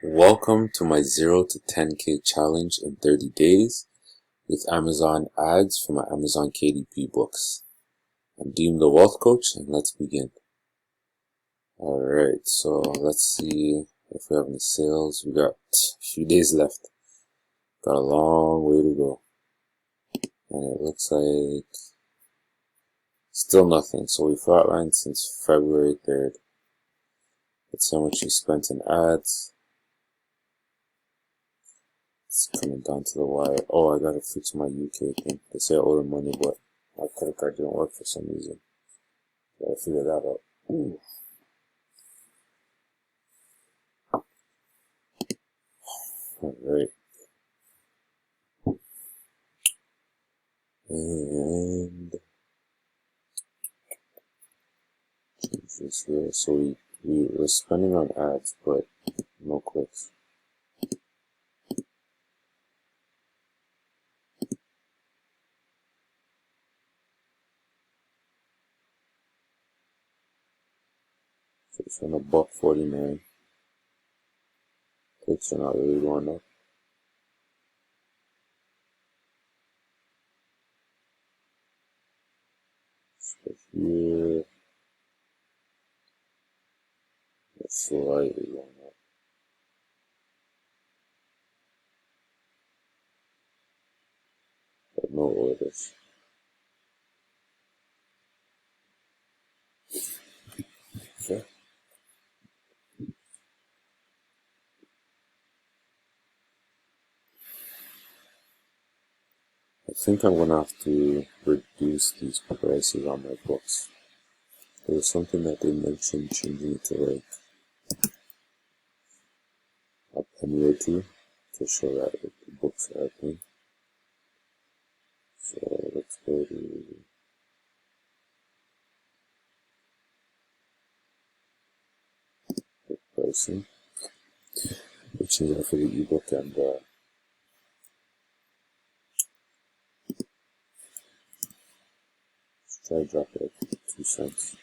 Welcome to my 0 to 10K challenge in 30 days with Amazon ads for my Amazon KDP books. I'm Dean the Wealth Coach, and let's begin. Alright, so let's see if we have any sales. We got a few days left. Got a long way to go. And it looks like still nothing. So we flatlined since February 3rd. Let's see how much we spent in ads. It's coming down to the wire. Oh, I gotta fix my UK thing. They say I owe them money, but my credit card didn't work for some reason. Gotta figure that out. Ooh. Alright. And change this here. So we were spending on ads, but no clicks. So it's on $1.49. Clicks are not really going up. So here, it's slightly going up. But no orders. Okay. I think I'm gonna have to reduce these prices on my books. There was something that they mentioned changing it to like a penny or two to show that the books are happening. So let's go to the pricing. We'll change that for the ebook and let's try to drop it like 2 cents.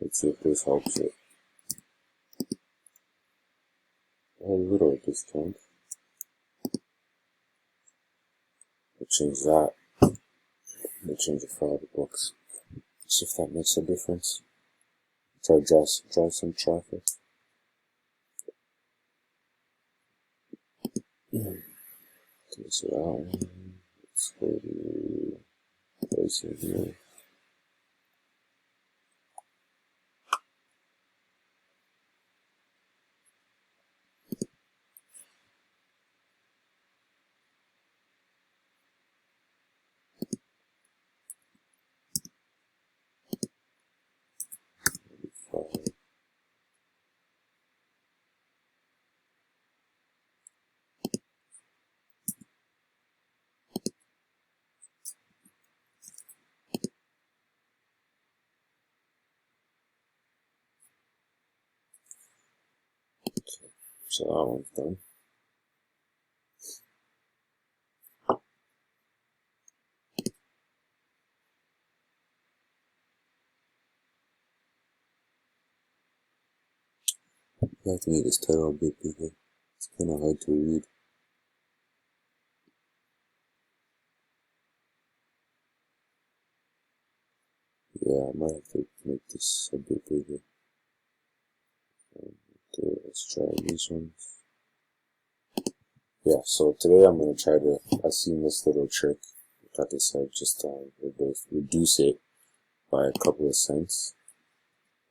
Let's see if this helps it. A little discount. We'll change that. We'll change it for all the books. See if that makes a difference. Try to drive some traffic. Okay, so that one. Let's go to pricing here. So that one's done. I have to make this title a bit bigger. It's kind of hard to read. Yeah, I might have to make this a bit bigger. Okay, let's try these ones. Yeah, so today I'm going to try to, I've seen this little trick, like I said, just reduce it by a couple of cents.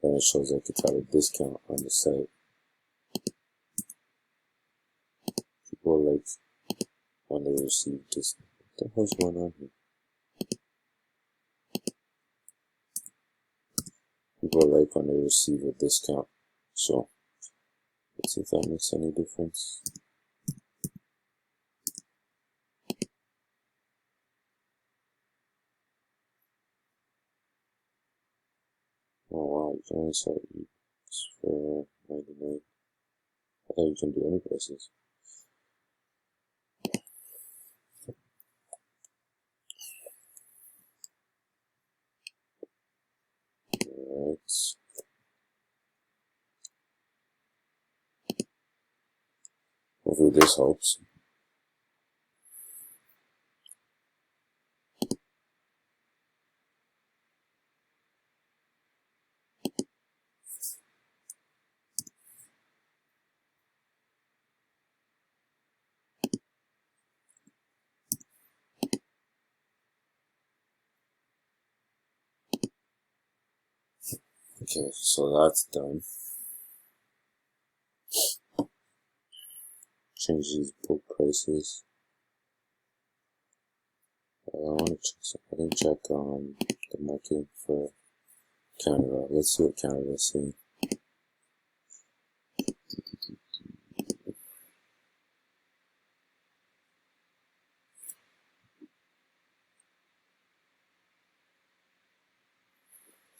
Then it shows like it's at a discount on the site. People like when they receive this. What the hell's going on here? People like when they receive a discount. So let's see if that makes any difference. Oh wow, you can only sell it for 99. I thought you can do any prices. Hopefully this helps. Okay, so that's done. Change these book prices. I want to check something. I didn't check the market for Canada. Let's see what Canada is saying.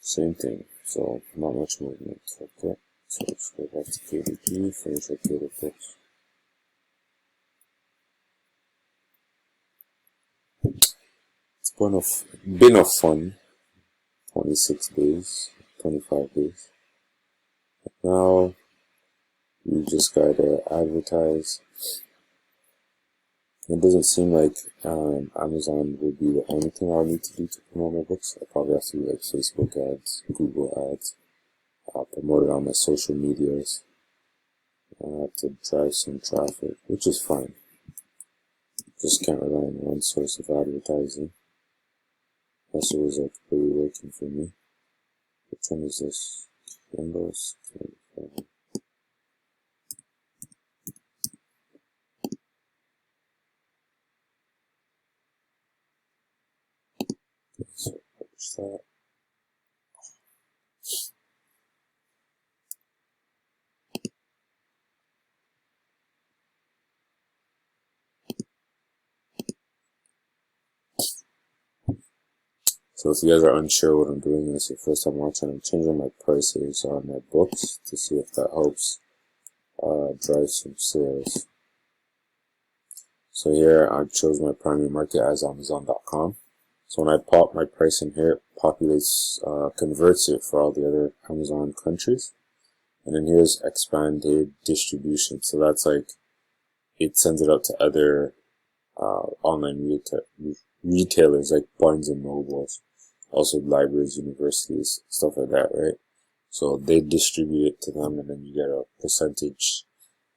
Same thing. So not much movement. Okay. So let's go back to KDP. Finish our data books. It's been a fun 26 days, 25 days. Now you just gotta advertise. It doesn't seem like Amazon would be the only thing I'll need to do to promote my books. I probably have to do like Facebook ads, Google ads, promote it on my social medias. I have to drive some traffic, which is fine. Just can't rely on one source of advertising. That's always like really working for me. Which one is this? Windows. So publish that. So if you guys are unsure what I'm doing, and it's your first time watching, I'm changing my prices on my books to see if that helps drive some sales. So here I chose my primary market as Amazon.com. So when I pop my price in here, it populates, converts it for all the other Amazon countries. And then here's expanded distribution. So that's like, it sends it out to other online retailers like Barnes and Nobles, also libraries, universities, stuff like that, right? So they distribute it to them, and then you get a percentage.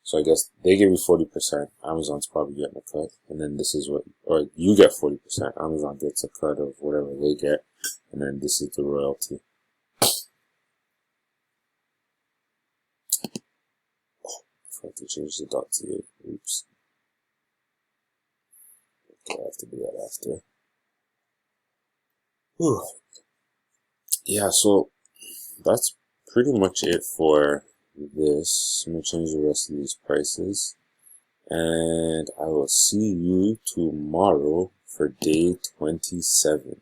So I guess they give you 40%. Amazon's probably getting a cut, and then this is what, or you get 40%. Amazon gets a cut of whatever they get, and then this is the royalty. I have to change the .ca. Oops. Okay, I have to do that after. Whew. Yeah, so that's pretty much it for this. I'm gonna change the rest of these prices, and I will see you tomorrow for day 27.